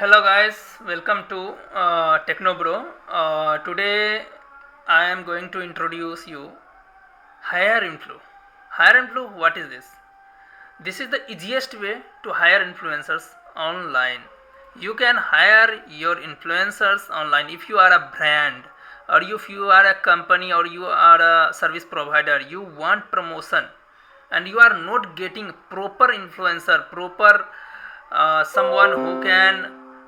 Hello guys, welcome to Technobro. Today I am going to introduce you hire influ. Hire influ, what is this? This is the easiest way to hire influencers online. You can hire your influencers online if you are a brand or if you are a company or you are a service provider. You want promotion and you are not getting proper influencer, proper someone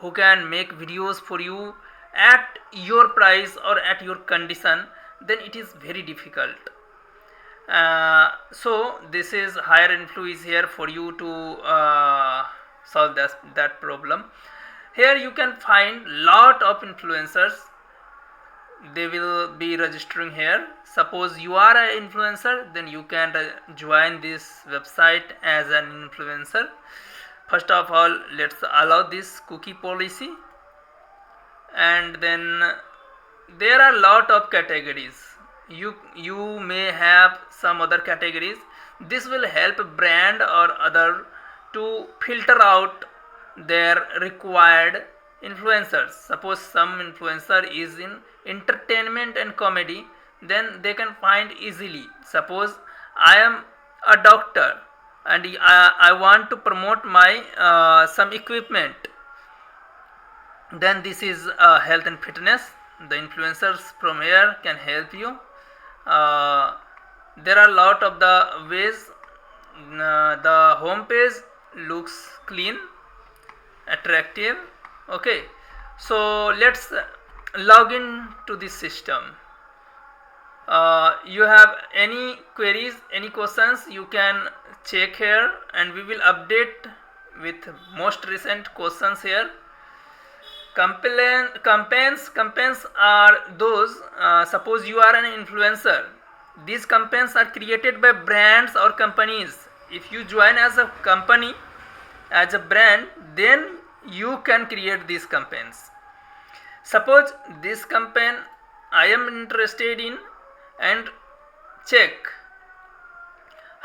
who can make videos for you at your price or at your condition, then it is very difficult. So this is higher influ is here for you to solve that problem. Here you can find lot of influencers. They will be registering here. Suppose you are an influencer, then you can join this website as an influencer. First of all, let's allow this cookie policy, and then there are lot of categories. You may have some other categories. This will help brand or other to filter out their required influencers. Suppose some influencer is in entertainment and comedy, then they can find easily. Suppose I am a doctor and I want to promote my some equipment, then this is health and fitness. The influencers from here can help you. There are a lot of the ways. The home page looks clean, attractive. Okay, so let's log in to this system. You have any queries, any questions, you can check here and we will update with most recent questions here. Campaigns are those, suppose you are an influencer, these campaigns are created by brands or companies. If you join as a company, as a brand, then you can create these campaigns. Suppose this campaign I am interested in, and check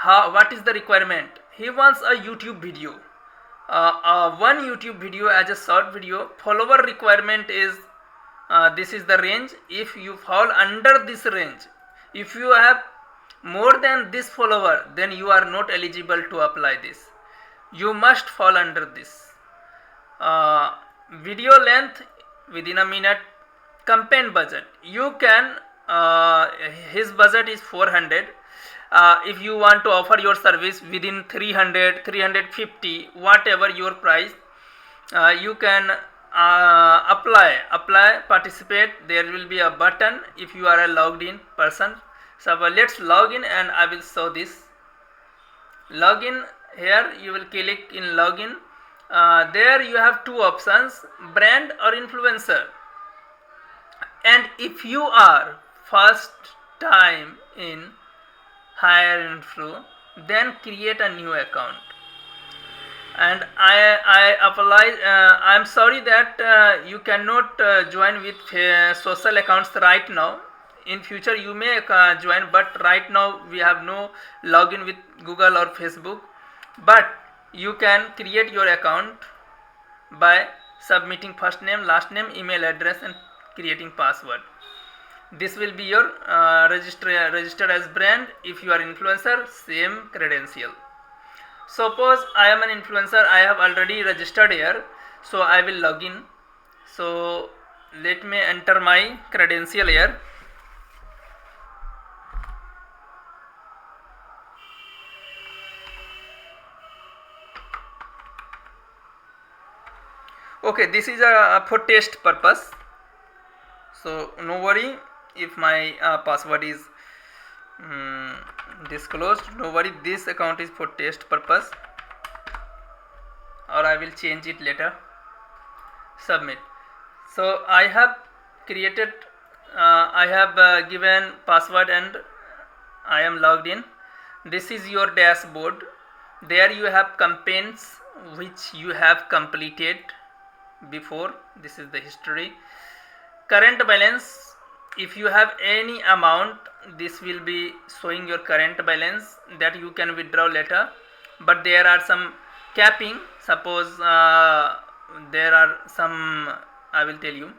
what is the requirement. He wants a YouTube video, one YouTube video as a short video. Follower requirement is this is the range. If you fall under this range, if you have more than this follower, then you are not eligible to apply this. You must fall under this. Video length within a minute. Campaign budget, you can his budget is 400. If you want to offer your service within 300, 350, whatever your price, you can apply, participate. There will be a button if you are a logged in person. So let's log in and I will show this. Login, here you will click in login. There you have two options, brand or influencer. And if you are first time in hire influ, then create a new account. And I apply. I'm sorry that you cannot join with social accounts right now. In future you may join, but right now we have no login with Google or Facebook. But you can create your account by submitting first name, last name, email address, and creating password. This will be your registered as brand. If you are influencer, same credential. Suppose I am an influencer, I have already registered here, so I will log in. So let me enter my credential here. Okay, this is for test purpose, so no worry if my password is disclosed. No worry, this account is for test purpose, or I will change it later. Submit. So I have created, I have given password and I am logged in. This is your dashboard. There you have campaigns which you have completed before. This is the history. Current balance, if you have any amount, this will be showing your current balance that you can withdraw later, but there are some capping. Suppose there are some, I will tell you.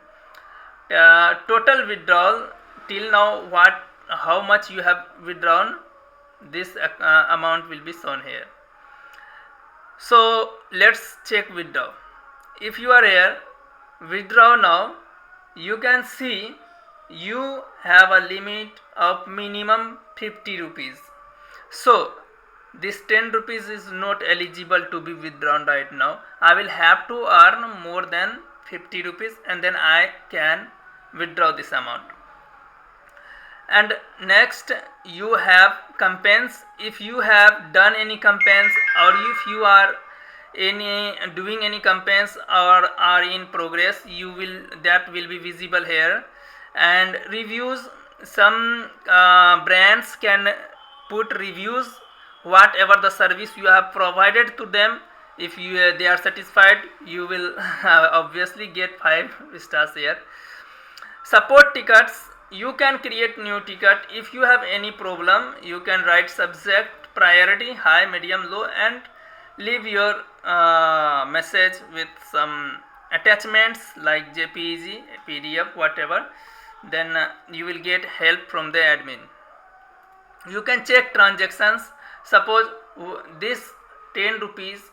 Total withdrawal till now, how much you have withdrawn, this amount will be shown here. So let's check withdraw. If you are here, withdraw now, you can see you have a limit of minimum 50 rupees. So this 10 rupees is not eligible to be withdrawn right now. I will have to earn more than 50 rupees and then I can withdraw this amount. And next, you have campaigns. If you have done any campaigns, or if you are doing any campaigns or are in progress, that will be visible here. And reviews, some brands can put reviews whatever the service you have provided to them. If they are satisfied, you will obviously get 5 stars here. Support tickets, you can create new ticket. If you have any problem, you can write subject priority high, medium, low, and leave your message with some attachments like JPEG, PDF, whatever. Then you will get help from the admin. You can check transactions. Suppose this 10 rupees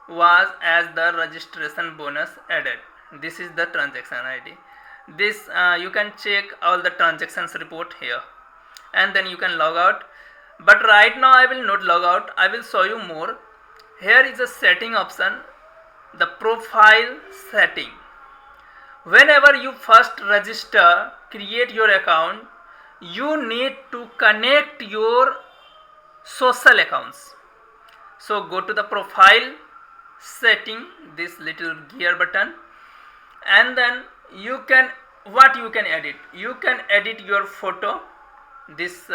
was as the registration bonus added. This is the transaction ID. This you can check all the transactions report here, and then you can log out. But right now I will not log out. I will show you more. Here is a setting option, the profile setting. Whenever you first register, create your account, you need to connect your social accounts. So go to the profile setting, this little gear button, and then you can edit. You can edit your photo, this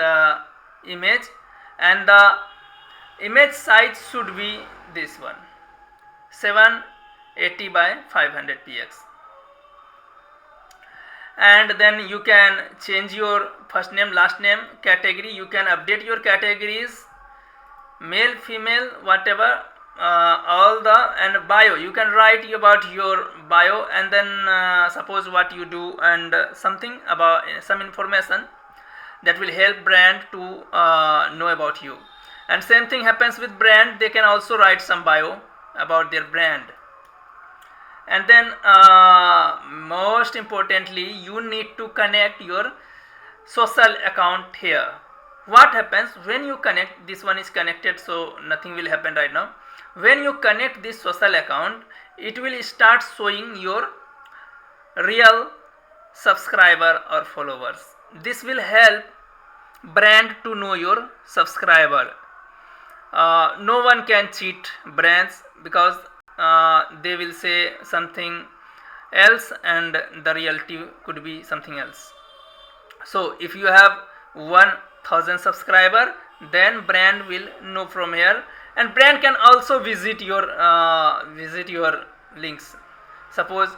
image, and the image size should be this one, 780 by 500 px. And then you can change your first name, last name, category. You can update your categories, male, female, whatever, all the, and bio. You can write about your bio, and then suppose what you do, and something about some information that will help brand to know about you. And same thing happens with brand. They can also write some bio about their brand. And then most importantly, you need to connect your social account here. What happens when you connect? This one is connected, so nothing will happen right now. When you connect this social account, it will start showing your real subscriber or followers. This will help brand to know your subscriber. No one can cheat brands, because they will say something else and the reality could be something else. So if you have 1000 subscriber, then brand will know from here, and brand can also visit your links. Suppose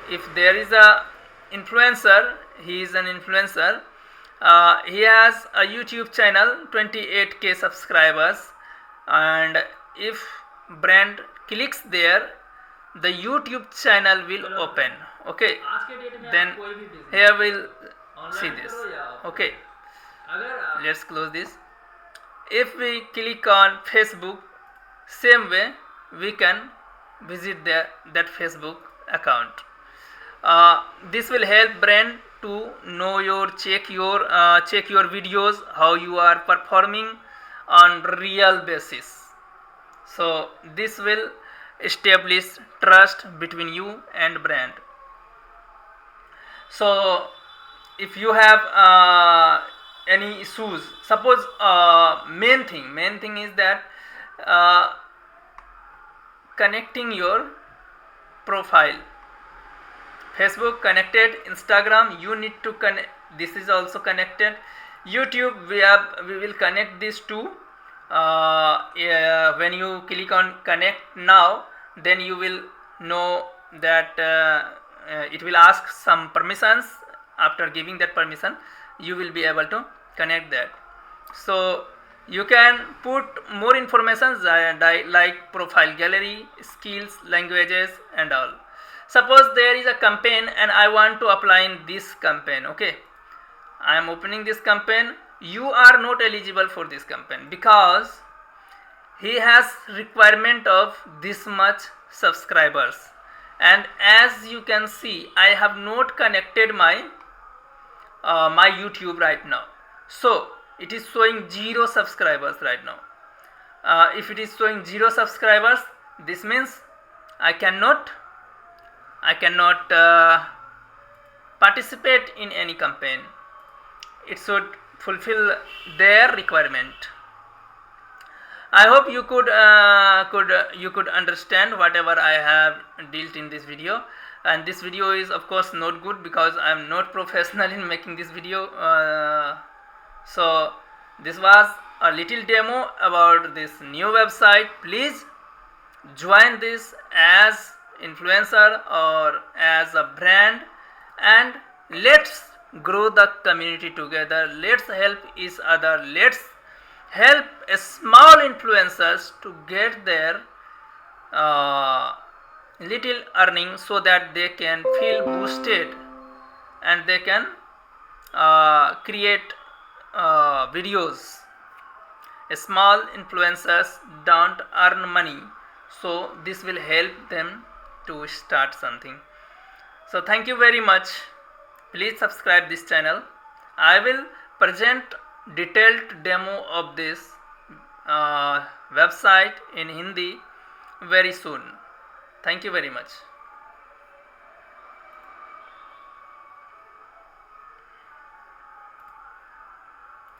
if there is a influencer, he is an influencer, he has a YouTube channel, 28k subscribers, and if brand clicks there, the YouTube channel will open. Okay, then here we'll see this. Okay, let's close this. If we click on Facebook, same way we can visit that Facebook account. This will help brand to know check your videos, how you are performing on real basis. So this will establish trust between you and brand. So if you have any issues, suppose main thing is that connecting your profile. Facebook connected, Instagram you need to connect, this is also connected. YouTube we will connect these two. When you click on connect now, then you will know that it will ask some permissions. After giving that permission, you will be able to connect that. So You can put more information like profile gallery, skills, languages and all. Suppose there is a campaign and I want to apply in this campaign. Okay, I am opening this campaign. You are not eligible for this campaign because he has requirement of this much subscribers, and as you can see I have not connected my my YouTube right now, so it is showing 0 subscribers right now. If it is showing 0 subscribers, this means I cannot participate in any campaign. It should fulfill their requirement. I hope you could understand whatever I have dealt in this video. And this video is of course not good because I am not professional in making this video. So this was a little demo about this new website. Please join this as influencer or as a brand, and let's grow the community together. Let's help each other. Let's help small influencers to get their little earning so that they can feel boosted and they can create videos. Small influencers don't earn money, so this will help them to start something. So thank you very much. Please subscribe this channel. I will present detailed demo of this website in Hindi very soon. Thank you very much.